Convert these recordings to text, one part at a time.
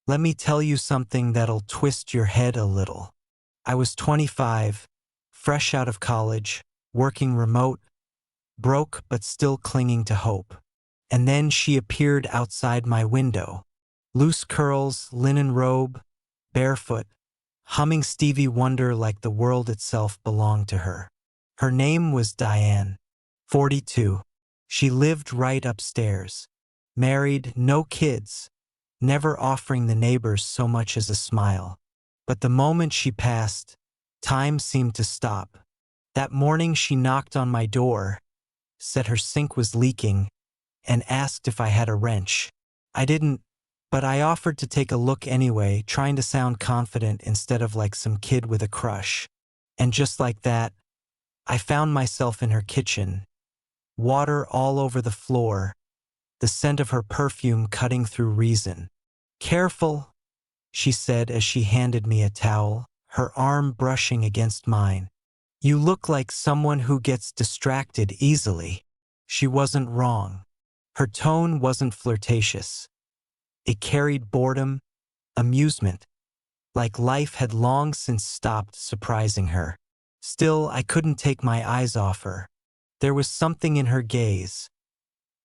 Let me tell you something that'll twist your head a little. I was 25, fresh out of college, working remote, broke but still clinging to hope. And then she appeared outside my window. Loose curls, linen robe, barefoot, humming Stevie Wonder like the world itself belonged to her. Her name was Diane, 42. She lived right upstairs. Married, no kids, never offering the neighbors so much as a smile. But the moment she passed, time seemed to stop. That morning she knocked on my door, said her sink was leaking, and asked if I had a wrench. I didn't, but I offered to take a look anyway, trying to sound confident instead of like some kid with a crush. And just like that, I found myself in her kitchen, water all over the floor, the scent of her perfume cutting through reason. "Careful," she said as she handed me a towel, her arm brushing against mine. "You look like someone who gets distracted easily." She wasn't wrong. Her tone wasn't flirtatious. It carried boredom, amusement, like life had long since stopped surprising her. Still, I couldn't take my eyes off her. There was something in her gaze.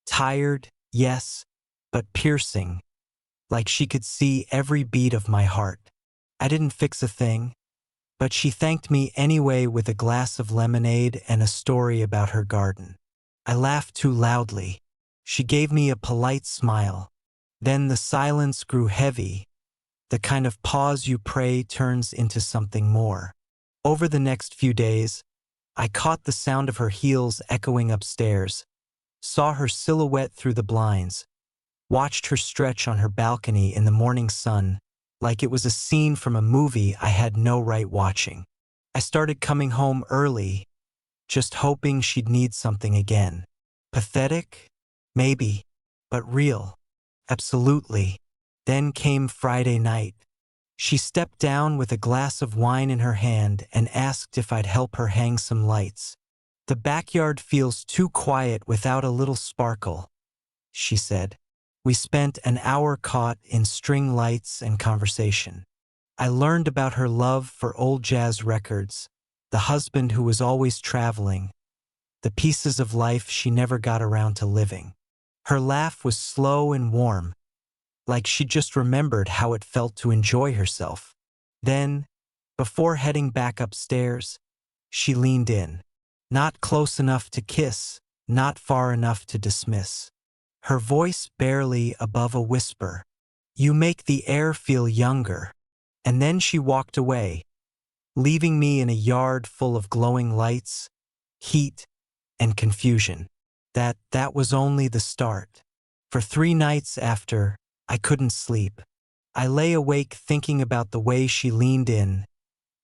Tired, yes, but piercing, like she could see every beat of my heart. I didn't fix a thing, but she thanked me anyway with a glass of lemonade and a story about her garden. I laughed too loudly. She gave me a polite smile. Then the silence grew heavy, the kind of pause you pray turns into something more. Over the next few days, I caught the sound of her heels echoing upstairs, saw her silhouette through the blinds, watched her stretch on her balcony in the morning sun, like it was a scene from a movie I had no right watching. I started coming home early, just hoping she'd need something again. Pathetic? Maybe, but real. Absolutely. Then came Friday night. She stepped down with a glass of wine in her hand and asked if I'd help her hang some lights. "The backyard feels too quiet without a little sparkle," she said. We spent an hour caught in string lights and conversation. I learned about her love for old jazz records, the husband who was always traveling, the pieces of life she never got around to living. Her laugh was slow and warm, like she just remembered how it felt to enjoy herself. Then, before heading back upstairs, she leaned in. Not close enough to kiss, not far enough to dismiss. Her voice barely above a whisper. "You make the air feel younger." And then she walked away, leaving me in a yard full of glowing lights, heat, and confusion. That was only the start. For 3 nights after, I couldn't sleep. I lay awake thinking about the way she leaned in,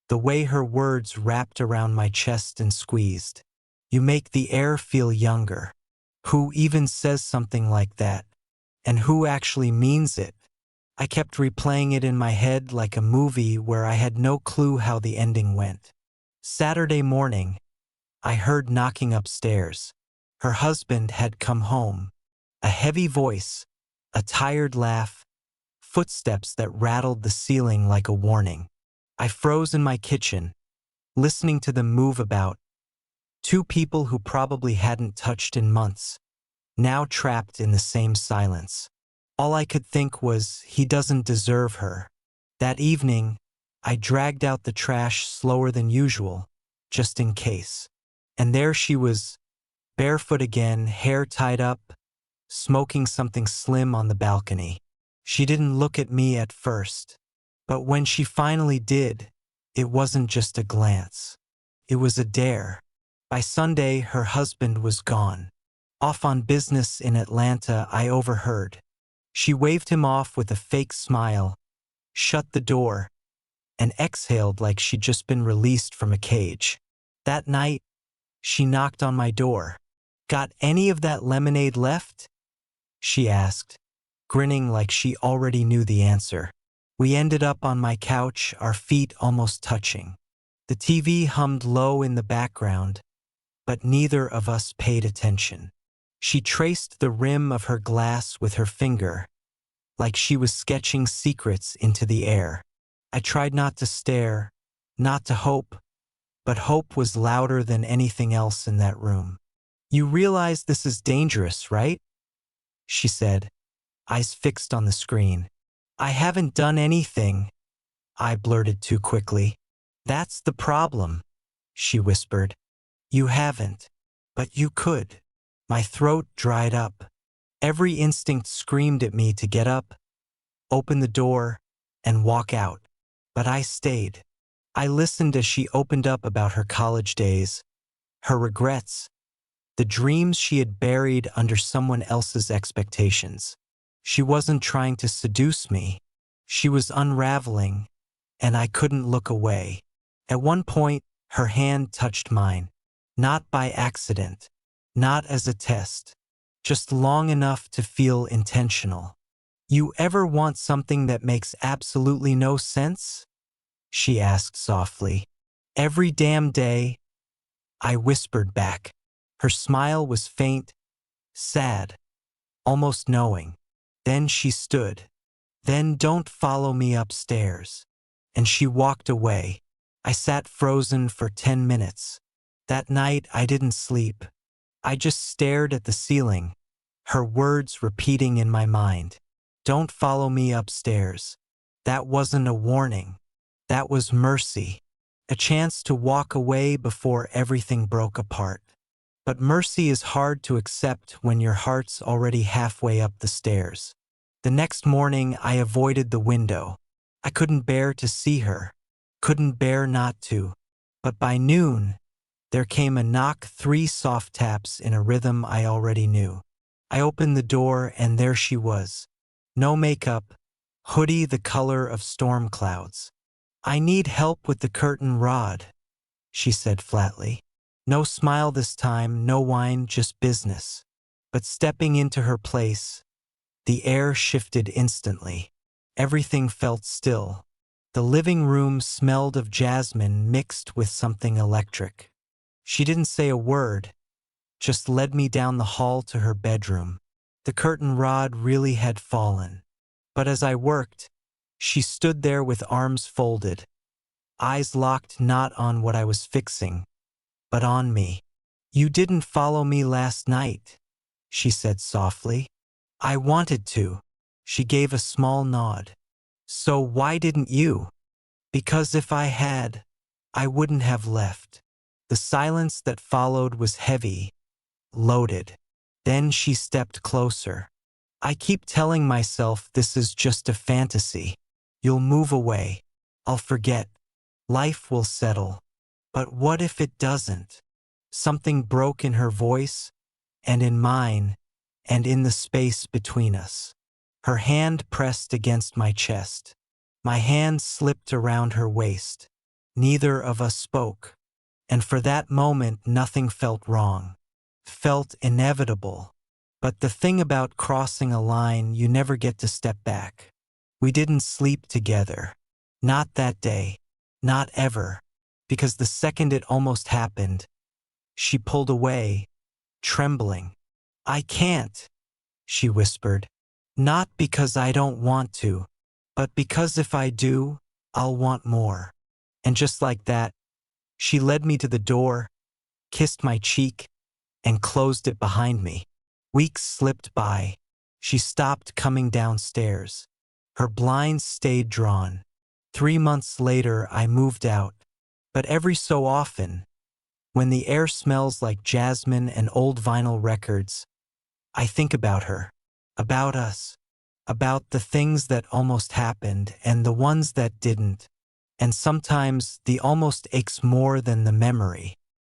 the way her words wrapped around my chest and squeezed. "You make the air feel younger." Who even says something like that? And who actually means it? I kept replaying it in my head like a movie where I had no clue how the ending went. Saturday morning, I heard knocking upstairs. Her husband had come home. A heavy voice, a tired laugh, footsteps that rattled the ceiling like a warning. I froze in my kitchen, listening to them move about. 2 people who probably hadn't touched in months, now trapped in the same silence. All I could think was, he doesn't deserve her. That evening, I dragged out the trash slower than usual, just in case. And there she was, barefoot again, hair tied up, smoking something slim on the balcony. She didn't look at me at first, but when she finally did, it wasn't just a glance. It was a dare. By Sunday, her husband was gone. Off on business in Atlanta, I overheard. She waved him off with a fake smile, shut the door, and exhaled like she'd just been released from a cage. That night, she knocked on my door. "Got any of that lemonade left?" she asked, grinning like she already knew the answer. We ended up on my couch, our feet almost touching. The TV hummed low in the background, but neither of us paid attention. She traced the rim of her glass with her finger, like she was sketching secrets into the air. I tried not to stare, not to hope, but hope was louder than anything else in that room. "You realize this is dangerous, right?" she said, eyes fixed on the screen. "I haven't done anything," I blurted too quickly. "That's the problem," she whispered. "You haven't. But you could." My throat dried up. Every instinct screamed at me to get up, open the door, and walk out. But I stayed. I listened as she opened up about her college days, her regrets, the dreams she had buried under someone else's expectations. She wasn't trying to seduce me. She was unraveling, and I couldn't look away. At one point, her hand touched mine. Not by accident, not as a test, just long enough to feel intentional. "You ever want something that makes absolutely no sense?" she asked softly. "Every damn day," I whispered back. Her smile was faint, sad, almost knowing. Then she stood. "Then don't follow me upstairs." And she walked away. I sat frozen for 10 minutes. That night I didn't sleep. I just stared at the ceiling, her words repeating in my mind. "Don't follow me upstairs." That wasn't a warning. That was mercy. A chance to walk away before everything broke apart. But mercy is hard to accept when your heart's already halfway up the stairs. The next morning I avoided the window. I couldn't bear to see her. Couldn't bear not to. But by noon, there came a knock, 3 soft taps in a rhythm I already knew. I opened the door and there she was. No makeup, hoodie the color of storm clouds. "I need help with the curtain rod," she said flatly. No smile this time, no whine, just business. But stepping into her place, the air shifted instantly. Everything felt still. The living room smelled of jasmine mixed with something electric. She didn't say a word, just led me down the hall to her bedroom. The curtain rod really had fallen. But as I worked, she stood there with arms folded, eyes locked not on what I was fixing, but on me. "You didn't follow me last night," she said softly. "I wanted to." She gave a small nod. "So why didn't you?" "Because if I had, I wouldn't have left." The silence that followed was heavy, loaded. Then she stepped closer. "I keep telling myself this is just a fantasy. You'll move away. I'll forget. Life will settle. But what if it doesn't?" Something broke in her voice, and in mine, and in the space between us. Her hand pressed against my chest. My hand slipped around her waist. Neither of us spoke. And for that moment nothing felt wrong. Felt inevitable. But the thing about crossing a line, you never get to step back. We didn't sleep together. Not that day. Not ever. Because the second it almost happened, she pulled away, trembling. "I can't," she whispered. "Not because I don't want to, but because if I do, I'll want more." And just like that, she led me to the door, kissed my cheek, and closed it behind me. Weeks slipped by. She stopped coming downstairs. Her blinds stayed drawn. 3 months later, I moved out. But every so often, when the air smells like jasmine and old vinyl records, I think about her, about us, about the things that almost happened and the ones that didn't. And sometimes the almost aches more than the memory.